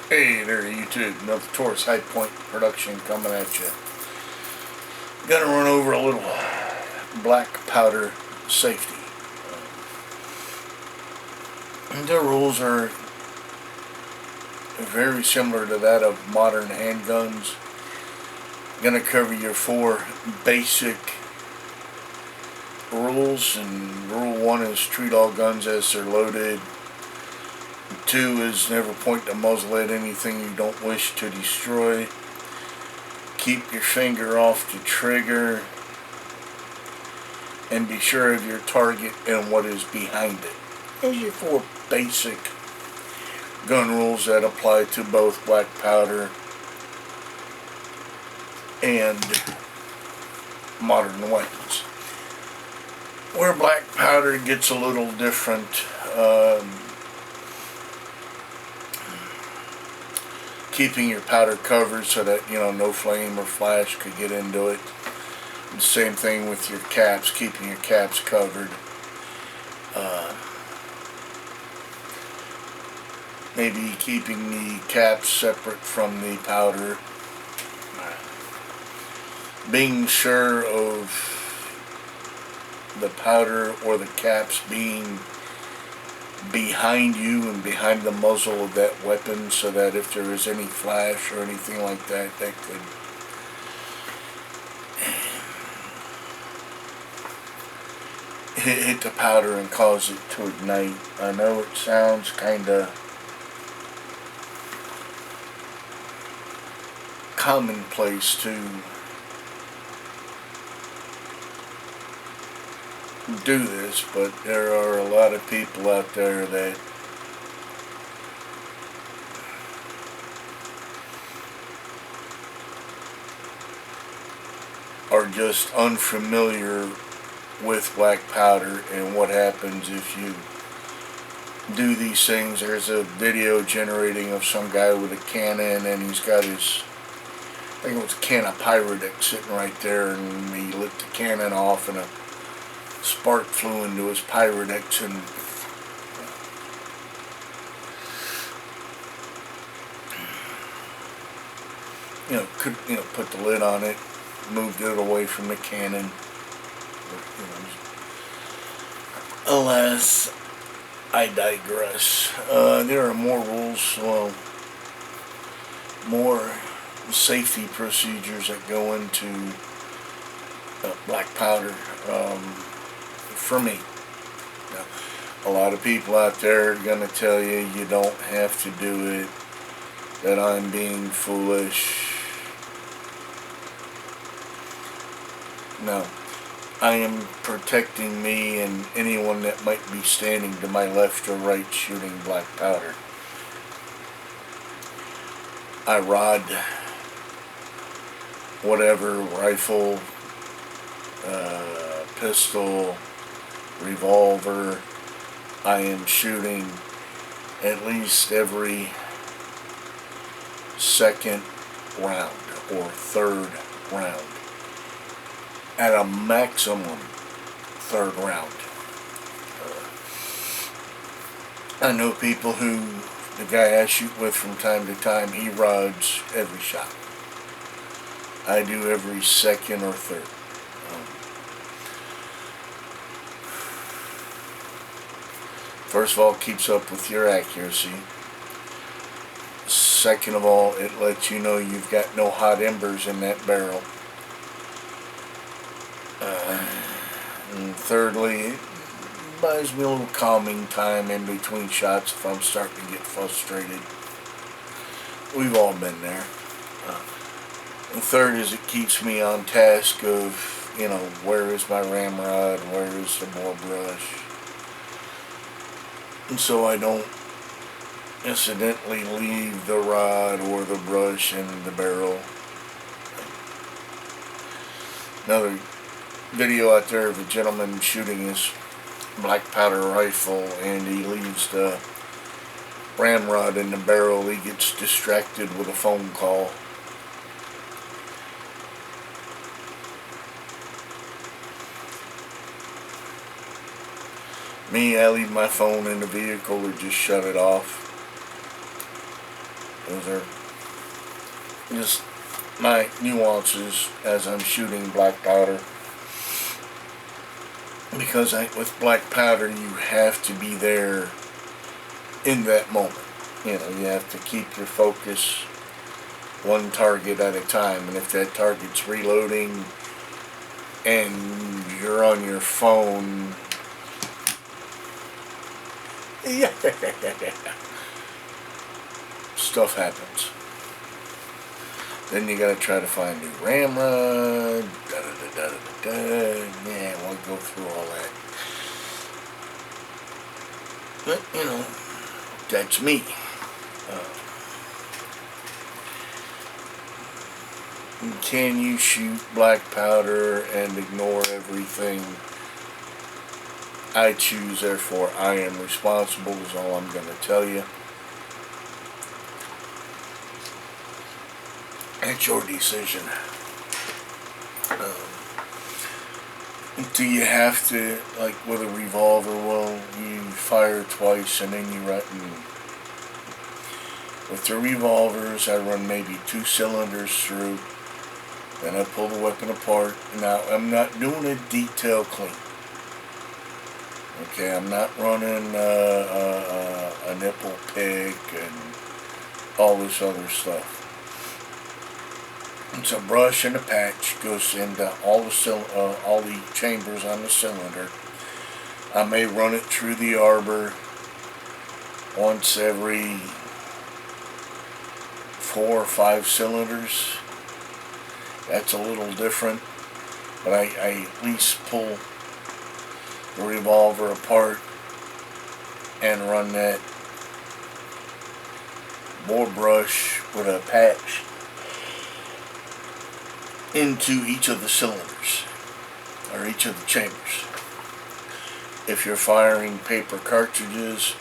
Hey there, YouTube. Another Taurus High Point production coming at you. Gonna run over a little black powder safety. The rules are very similar to that of modern handguns. Gonna cover your four basic rules, and rule 1 is treat all guns as they're loaded. 2 is never point the muzzle at anything you don't wish to destroy. Keep your finger off the trigger, and be sure of your target and what is behind it. Those are your four basic gun rules that apply to both black powder and modern weapons. Where black powder gets a little different, keeping your powder covered so that no flame or flash could get into it. The same thing with your caps, keeping your caps covered. Maybe keeping the caps separate from the powder. Being sure of the powder or the caps being behind you and behind the muzzle of that weapon, so that if there is any flash or anything like that, that could hit the powder and cause it to ignite. I know it sounds kinda commonplace to do this, but there are a lot of people out there that are just unfamiliar with black powder and what happens if you do these things. There's a video generating of some guy with a cannon, and he's got his, I think it was a can of Pyrodex sitting right there, and he lit the cannon off and a spark flew into his Pyrodex, and put the lid on it, moved it away from the cannon. Alas, I digress. There are more rules, more safety procedures that go into black powder. For me, now, a lot of people out there are going to tell you you don't have to do it, that I'm being foolish. No, I am protecting me and anyone that might be standing to my left or right shooting black powder. I rod whatever, rifle, pistol, revolver, I am shooting at least every second round or third round. At a maximum third round. I know people who, the guy I shoot with from time to time, he rods every shot. I do every second or third. First of all, it keeps up with your accuracy. Second of all, it lets you know you've got no hot embers in that barrel. And thirdly, it buys me a little calming time in between shots if I'm starting to get frustrated. We've all been there. And third is it keeps me on task of, where is my ramrod, where is the bore brush. And so I don't incidentally leave the rod or the brush in the barrel. Another video out there of a gentleman shooting his black powder rifle, and he leaves the ramrod in the barrel. He gets distracted with a phone call. Me, I leave my phone in the vehicle or just shut it off. Those are just my nuances as I'm shooting black powder. Because with black powder, you have to be there in that moment. You know, you have to keep your focus one target at a time. And if that target's reloading and you're on your phone, yeah, stuff happens. Then you gotta try to find new ramrod, yeah, we'll go through all that. But, you know, that's me. Can you shoot black powder and ignore everything I choose, therefore I am responsible, is all I'm going to tell you. It's your decision. Do you have to, like with a revolver, well, you fire twice and then you run. With the revolvers, I run maybe 2 cylinders through, then I pull the weapon apart. Now, I'm not doing a detail clean. Okay, I'm not running a nipple pick and all this other stuff. It's a brush and a patch, goes into all the chambers on the cylinder. I may run it through the arbor once every 4 or 5 cylinders. That's a little different, but I at least pull the revolver apart and run that bore brush with a patch into each of the cylinders, or each of the chambers. If you're firing paper cartridges,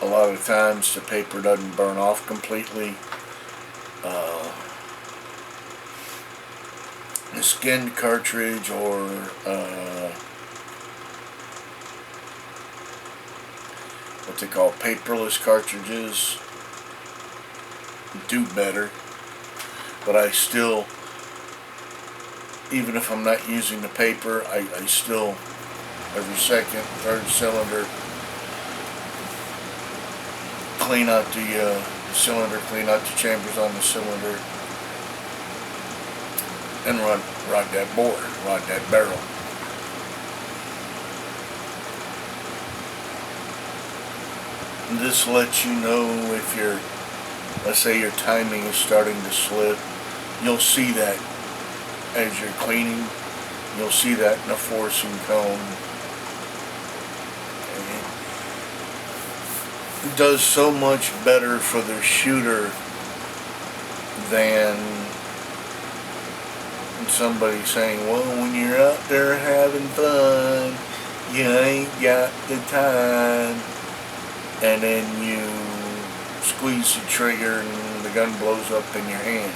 a lot of times the paper doesn't burn off completely. A skinned cartridge or what they call paperless cartridges do better, but I still, even if I'm not using the paper, I still, every second, third cylinder, clean out the cylinder, clean out the chambers on the cylinder, and rod that bore, rod that barrel. And this lets you know if you're, let's say your timing is starting to slip, you'll see that as you're cleaning, you'll see that in a forcing cone. And it does so much better for the shooter than somebody saying, well, when you're out there having fun, you ain't got the time, and then you squeeze the trigger and the gun blows up in your hand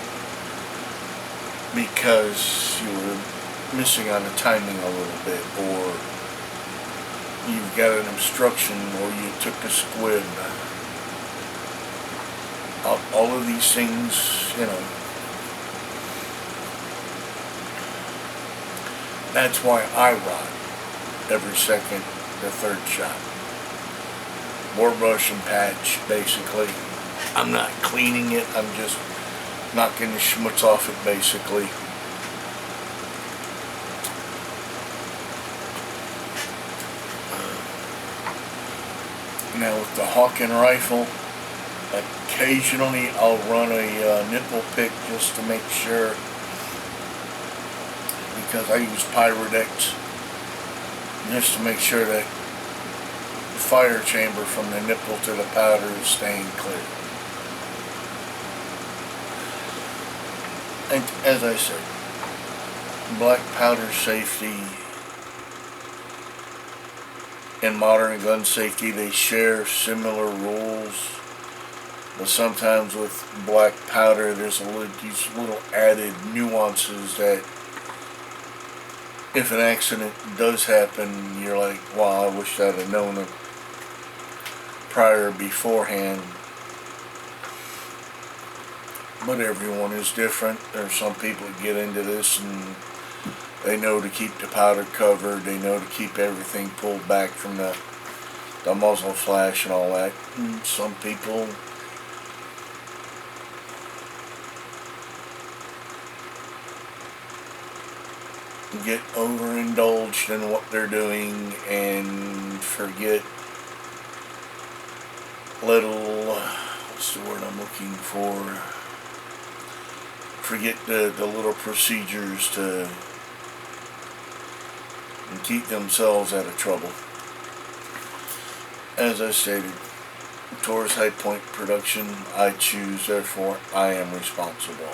because you were missing on the timing a little bit, or you've got an obstruction, or you took a squib. All of these things, you know, that's why I rod every second or third shot. Bore brush and patch, basically. I'm not cleaning it, I'm just knocking the schmutz off it, basically. Now with the Hawken rifle, occasionally I'll run a nipple pick just to make sure, because I use Pyrodex, just to make sure that the fire chamber from the nipple to the powder is staying clear. And as I said, black powder safety and modern gun safety, they share similar rules, but sometimes with black powder there's these little added nuances that if an accident does happen, you're like, wow, I wish I'd have known it beforehand. But everyone is different. There's some people that get into this and they know to keep the powder covered. They know to keep everything pulled back from the muzzle flash and all that. And some people get overindulged in what they're doing and forget little, what's the word I'm looking for? Forget the little procedures to and keep themselves out of trouble. As I stated, Taurus High Point production, I choose, therefore I am responsible.